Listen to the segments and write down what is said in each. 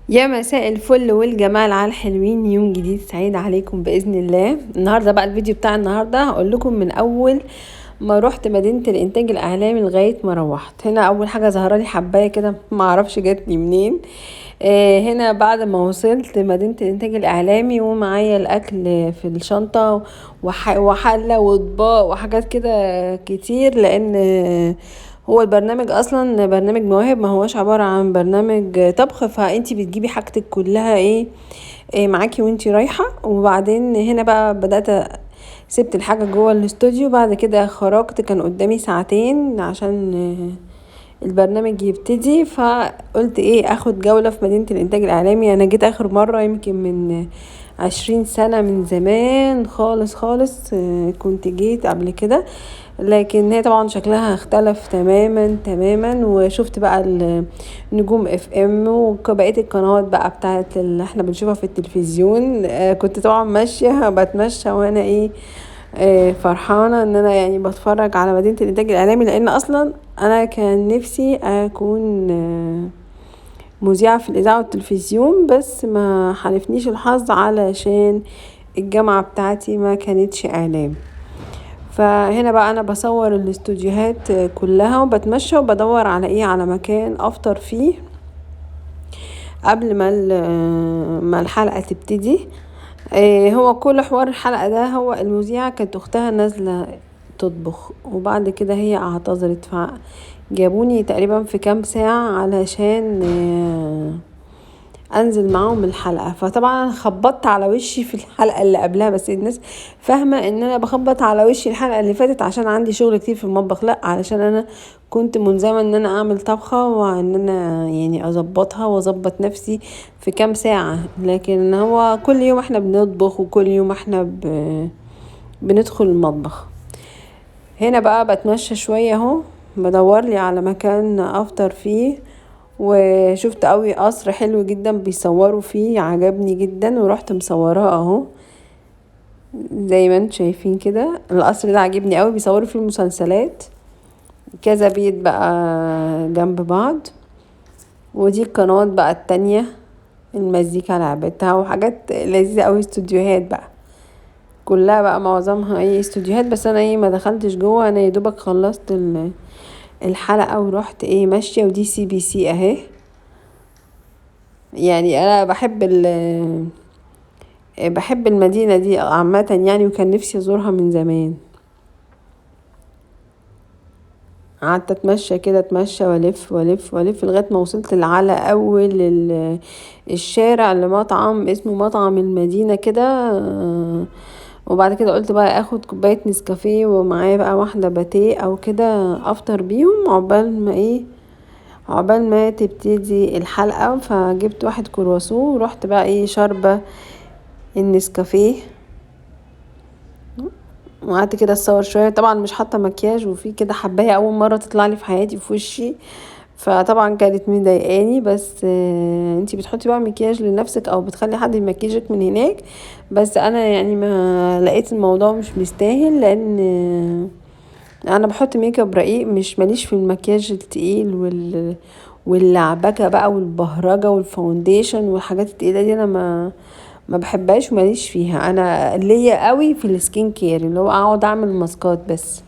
يا مساء الفل والجمال على الحلوين، يوم جديد سعيد عليكم بإذن الله. النهاردة بقى الفيديو بتاع النهاردة هقول لكم من أول ما روحت مدينة الإنتاج الإعلامي لغاية ما روحت. هنا أول حاجة ظهر لي حباية كده، ما أعرفش جاتني منين. هنا بعد ما وصلت مدينة الإنتاج الإعلامي ومعايا الأكل في الشنطة وحلة وأطباق وحاجات كده كتير، لأن هو البرنامج اصلا برنامج مواهب، ما هوش عبارة عن برنامج طبخ، فانتي بتجيبي حاجتك كلها إيه معاكي وانتي رايحة. وبعدين هنا بقى بدأت سبت الحاجة جوه الاستوديو. بعد كده خرجت، كان قدامي ساعتين عشان البرنامج يبتدي، فقلت اخد جولة في مدينة الانتاج الاعلامي. انا جيت اخر مرة يمكن من 20 سنة، من زمان خالص خالص. كنت جيت قبل كده، لكن هي طبعا شكلها اختلف تماما تماما. وشفت بقى النجوم اف ام وبقية القنوات بقى بتاعت اللي احنا بنشوفها في التلفزيون. كنت طبعا ماشية بتمشى وانا فرحانة ان انا يعني بتفرج على مدينة الانتاج الاعلامي، لان اصلا انا كان نفسي اكون مذيعة في الاذاعة والتلفزيون، بس ما حالفنيش الحظ علشان الجامعة بتاعتي ما كانتش اعلام. فهنا بقى انا بصور الاستوديوهات كلها وبتمشى وبدور على مكان افطر فيه قبل ما الحلقة تبتدي. هو كل حوار الحلقة ده، هو المذيعة كانت اختها نازلة تطبخ، وبعد كده هي اعتذرت، فجابوني تقريبا في كام ساعة علشان انزل معاهم الحلقة. فطبعا خبطت على وشي في الحلقة اللي قبلها، بس الناس فاهمة ان انا بخبط على وشي الحلقة اللي فاتت عشان عندي شغل كتير في المطبخ. لا، علشان انا كنت ملزمة ان انا اعمل طبخة، وان انا يعني اظبطها واظبط نفسي في كام ساعة. لكن هو كل يوم احنا بنطبخ، وكل يوم احنا بندخل المطبخ. هنا بقى بتمشى شوية اهو، بدور لي على مكان افطر فيه. وشفت قوي قصر حلو جدا بيصوروا فيه، عجبني جدا ورحت مصوراه اهو. زي ما انتم شايفين كده القصر ده عجبني قوي، بيصوروا فيه المسلسلات. كذا بيت بقى جنب بعض، ودي القنوات بقى التانية، المزيكا لعبتها وحاجات لذيذة قوي. استوديوهات بقى كلها بقى معظمها استوديوهات، بس انا ما دخلتش جوه. انا يا دوبك خلصت الحلقة ورحت ماشية. ودي سي بي سي اهي. يعني انا بحب المدينة دي عامة يعني، وكان نفسي ازورها من زمان. قعدت اتمشى كده، اتمشى والف والف والف لغاية ما وصلت على اول الشارع لمطعم اسمه مطعم المدينة كده. وبعد كده قلت بقى اخد كوباية نسكافيه ومعايا بقى واحدة باتيه او كده افطر بيهم عقبال ما تبتدي الحلقة. فجبت واحد كرواسون ورحت بقى شاربة النسكافيه، وقعدت كده اتصور شويه. طبعا مش حاطه مكياج، وفي كده حبايه اول مره تطلع لي في حياتي في وشي، فطبعا كانت مضايقاني. بس انتي بتحطي بقى مكياج لنفسك او بتخلي حد يمكيجك من هناك. بس انا يعني ما لقيت الموضوع مش مستاهل، لان انا بحط ميك اب رقيق، مش ماليش في المكياج التقيل واللعبكه بقى والبهرجه والفاونديشن والحاجات التقيله دي. انا ما بحبهاش وماليش فيها. انا ليا قوي في السكين كير، اللي هو اقعد اعمل ماسكات، بس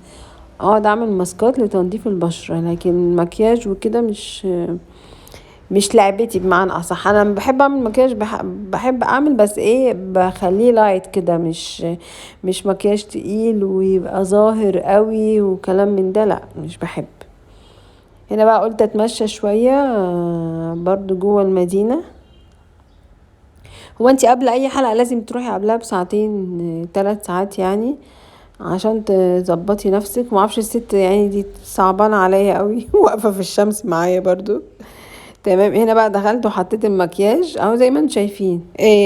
اقعد اعمل ماسكات لتنظيف البشره. لكن مكياج وكده مش لعبتي بمعنى اصح. انا بحب اعمل مكياج، بحب اعمل، بس بخليه لايت كده، مش مكياج تقيل ويبقى ظاهر قوي وكلام من ده. لا، مش بحب. هنا بقى قلت اتمشى شويه برضو جوه المدينه. هو انتي قبل اي حلقة لازم تروحي قبلها بساعتين 3 ساعات يعني، عشان تظبطي نفسك. معرفش الست يعني دي صعبانة عليا قوي واقفة في الشمس معايا برضو. تمام. هنا بقى دخلت وحطيت المكياج اهو زي ما انتم شايفين.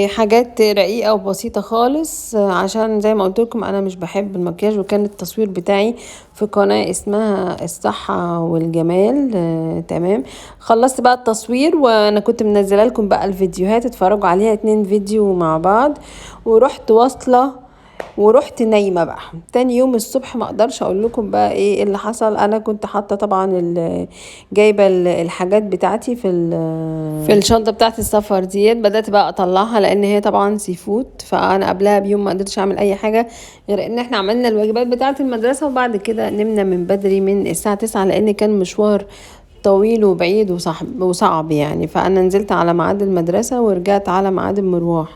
حاجات رقيقة وبسيطة خالص، عشان زي ما قلت لكم انا مش بحب المكياج. وكان التصوير بتاعي في قناة اسمها الصحة والجمال. تمام. خلصت بقى التصوير، وانا كنت منزله لكم بقى الفيديوهات اتفرجوا عليها 2 فيديو مع بعض. ورحت واصلة ورحت نايمه بقى. تاني يوم الصبح ما اقدرش اقول لكم بقى ايه اللي حصل. انا كنت حاطه طبعا جايبه الحاجات بتاعتي في الشنطه بتاعه السفر ديت. بدات بقى اطلعها لان هي طبعا سي فود، فانا قبلها بيوم ما قدرتش اعمل اي حاجه غير ان احنا عملنا الواجبات بتاعه المدرسه، وبعد كده نمنا من بدري من الساعه 9 لان كان مشوار طويل وبعيد وصعب يعني. فانا نزلت على ميعاد المدرسه ورجعت على ميعاد المروح.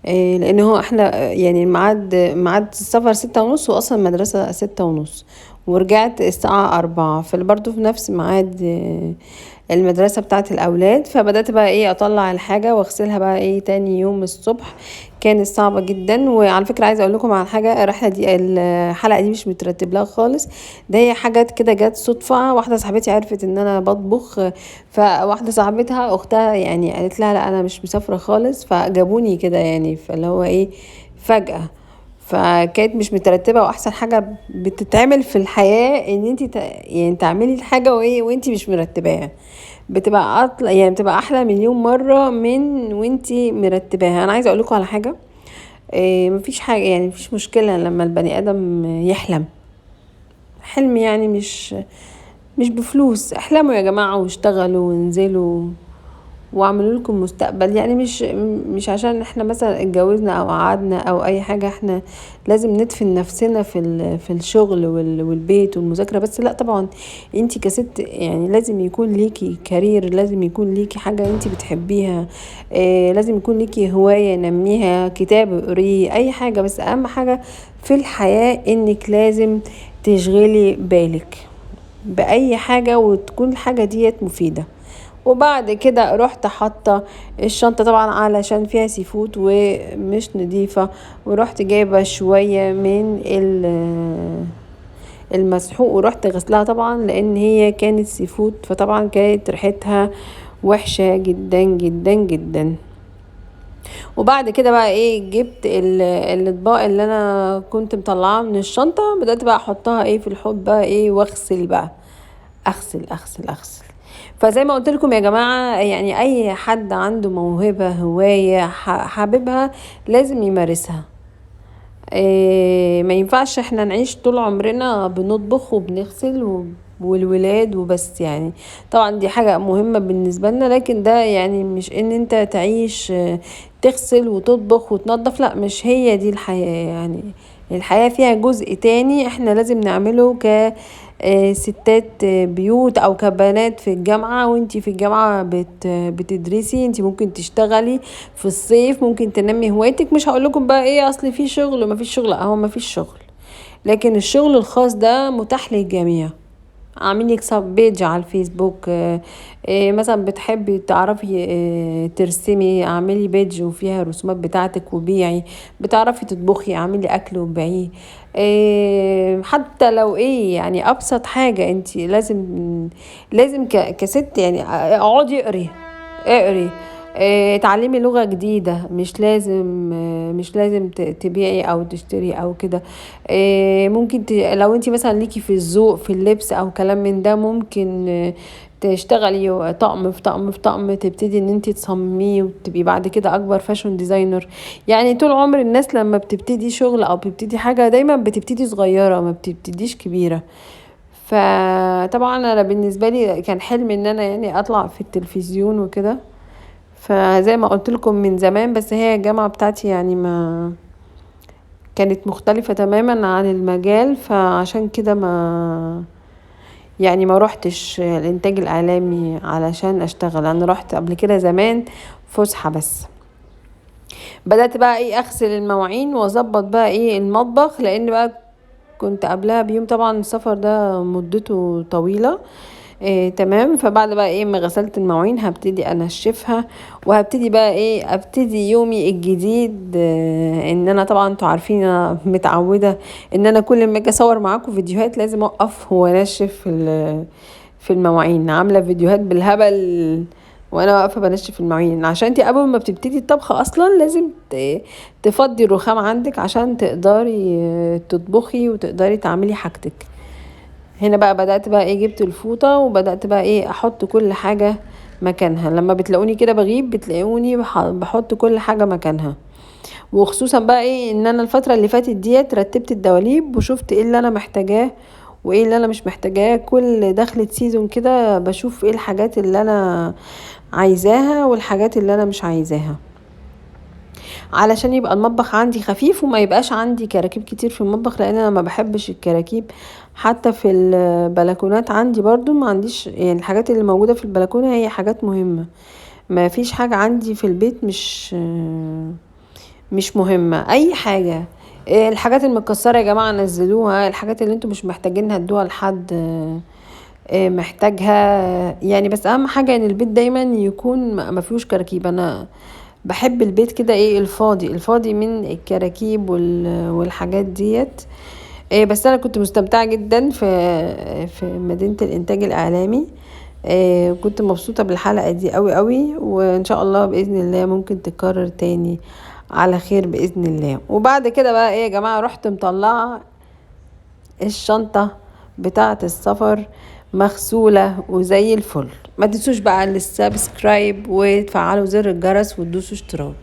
لان هو احنا يعني ميعاد السفر 6:30، واصلا المدرسة 6:30، ورجعت الساعة 4، فبرضه في نفس ميعاد المدرسة بتاعت الأولاد. فبدأت بقى ايه أطلع الحاجة واغسلها بقى ايه تاني يوم الصبح. كانت صعبة جدا. وعلى فكرة عايزة أقول لكم على حاجة، الحلقة دي مش مترتب لها خالص، ده هي حاجات كده جت صدفة. واحدة صاحبتي عرفت ان انا بطبخ، فواحدة صاحبتها اختها يعني قالت لها لا انا مش مسافرة خالص، فجابوني كده يعني، فاللي هو ايه فجأة. فكانت مش مترتبة. واحسن حاجة بتتعمل في الحياة ان انت يعني تعملي الحاجة وانت مش مرتباها، بتبقى يعني بتبقى احلى مليون مرة من وانت مرتباها. انا عايزة اقول لكم على حاجة، مفيش حاجة يعني مفيش مشكلة لما البني ادم يحلم حلم، يعني مش بفلوس. احلموا يا جماعة واشتغلوا وانزلوا واعملوا لكم مستقبل. يعني مش عشان احنا مثلا اتجوزنا او قعدنا او اي حاجة احنا لازم ندفن نفسنا في الشغل والبيت والمذاكرة بس. لا طبعا انتي كست يعني لازم يكون ليكي كارير، لازم يكون ليكي حاجة انتي بتحبيها، لازم يكون ليكي هواية نميها، كتاب قريه، اي حاجة. بس اهم حاجة في الحياة انك لازم تشغلي بالك بأي حاجة وتكون الحاجة ديت مفيدة. وبعد كده رحت حاطه الشنطه طبعا علشان فيها سي فود ومش نظيفه، ورحت جايبه شويه من المسحوق ورحت غسلها طبعا لان هي كانت سي فود، فطبعا كانت ريحتها وحشه جدا جدا جدا. وبعد كده بقى ايه جبت الاطباق اللي انا كنت مطلعاها من الشنطه، بدات بقى احطها ايه في الحوض بقى ايه واغسل بقى، اغسل اغسل اغسل. فزي ما قلت لكم يا جماعة، يعني اي حد عنده موهبة هواية حاببها لازم يمارسها. ما ينفعش احنا نعيش طول عمرنا بنطبخ وبنغسل والولاد وبس يعني. طبعا دي حاجة مهمة بالنسبة لنا، لكن ده يعني مش ان انت تعيش تغسل وتطبخ وتنظف، لا مش هي دي الحياة. يعني الحياة فيها جزء تاني احنا لازم نعمله ستات بيوت او كبنات في الجامعة. وانتي في الجامعة بتدرسي، انتي ممكن تشتغلي في الصيف، ممكن تنمي هوايتك. مش هقول لكم بقى ايه اصل في شغل وما فيش شغل، لا هو ما فيش شغل، لكن الشغل الخاص ده متاح للجميع. اعملي سب بيج على الفيسبوك، مثلا بتحبي تعرفي ترسمي، اعملي بيج وفيها الرسومات بتاعتك وبيعي. بتعرفي تطبخي، اعملي اكل وبيعيه. حتى لو ايه يعني ابسط حاجة انت لازم كست يعني اقعدي اقري، اتعلمي لغة جديدة. مش لازم تبيعي او تشتري او كده. ممكن لو انت مثلا ليكي في الذوق في اللبس او كلام من ده، ممكن تشتغلي طقم في طقم في طقم، تبتدي ان انت تصمميه وتبقي بعد كده اكبر فاشون ديزاينر. يعني طول عمر الناس لما بتبتدي شغل او بتبتدي حاجة دايما بتبتدي صغيرة، ما بتبتديش كبيرة. فطبعا انا بالنسبة لي كان حلم ان انا يعني اطلع في التلفزيون وكده. فزي ما قلت لكم من زمان، بس هي الجامعة بتاعتي يعني ما كانت مختلفة تماما عن المجال، فعشان كده ما روحتش الانتاج الاعلامي علشان اشتغل. انا رحت قبل كده زمان فسحة بس. بدأت بقى ايه اغسل المواعين واظبط بقى ايه المطبخ، لان بقى كنت قبلها بيوم. طبعا السفر ده مدته طويلة. تمام. فبعد بقى ايه ما غسلت المواعين هبتدي انشفها، وهبتدي بقى ايه ابتدي يومي الجديد. ان انا طبعا انتوا عارفين انا متعودة ان انا كل ما اجي اصور معاكم فيديوهات لازم اوقف وانشف في المواعين. عاملة فيديوهات بالهبل وانا واقفه بنشف المواعين، عشان انت اول ما بتبتدي الطبخ اصلا لازم تفضي الرخام عندك عشان تقدري تطبخي وتقدري تعملي حاجتك. هنا بقى بدأت بقى ايه جبت الفوطة وبدأت بقى ايه احط كل حاجة مكانها. لما بتلاقوني كده بغيب بتلاقوني بحط كل حاجة مكانها. وخصوصا بقى ايه ان انا الفتره اللي فاتت ديت رتبت الدواليب وشفت ايه اللي انا محتاجاه وايه اللي انا مش محتاجاه. كل دخلة سيزون كده بشوف ايه الحاجات اللي انا عايزاها والحاجات اللي انا مش عايزاها، علشان يبقى المطبخ عندي خفيف وما يبقاش عندي كراكيب كتير في المطبخ، لان انا ما بحبش الكراكيب. حتى في البلكونات عندي برضو ما عنديش، يعني الحاجات اللي موجودة في البلكونة هي حاجات مهمة. ما فيش حاجة عندي في البيت مش مهمة. اي حاجة، الحاجات المتكسرة يا جماعة نزلوها، الحاجات اللي انتوا مش محتاجينها ادوها لحد محتاجها يعني. بس اهم حاجة ان البيت دايما يكون ما فيهوش كراكيب. انا بحب البيت كده ايه، الفاضي من الكراكيب والحاجات ديت. بس انا كنت مستمتعة جدا في مدينة الانتاج الاعلامي. كنت مبسوطة بالحلقة دي قوي قوي، وان شاء الله باذن الله ممكن تتكرر تاني على خير باذن الله. وبعد كده بقى ايه يا جماعة، رحت مطلعة الشنطة بتاعة السفر مغسولة وزي الفل. ما تنسوش بقى السبسكرايب وتفعلوا زر الجرس وتدوسوا اشتراك.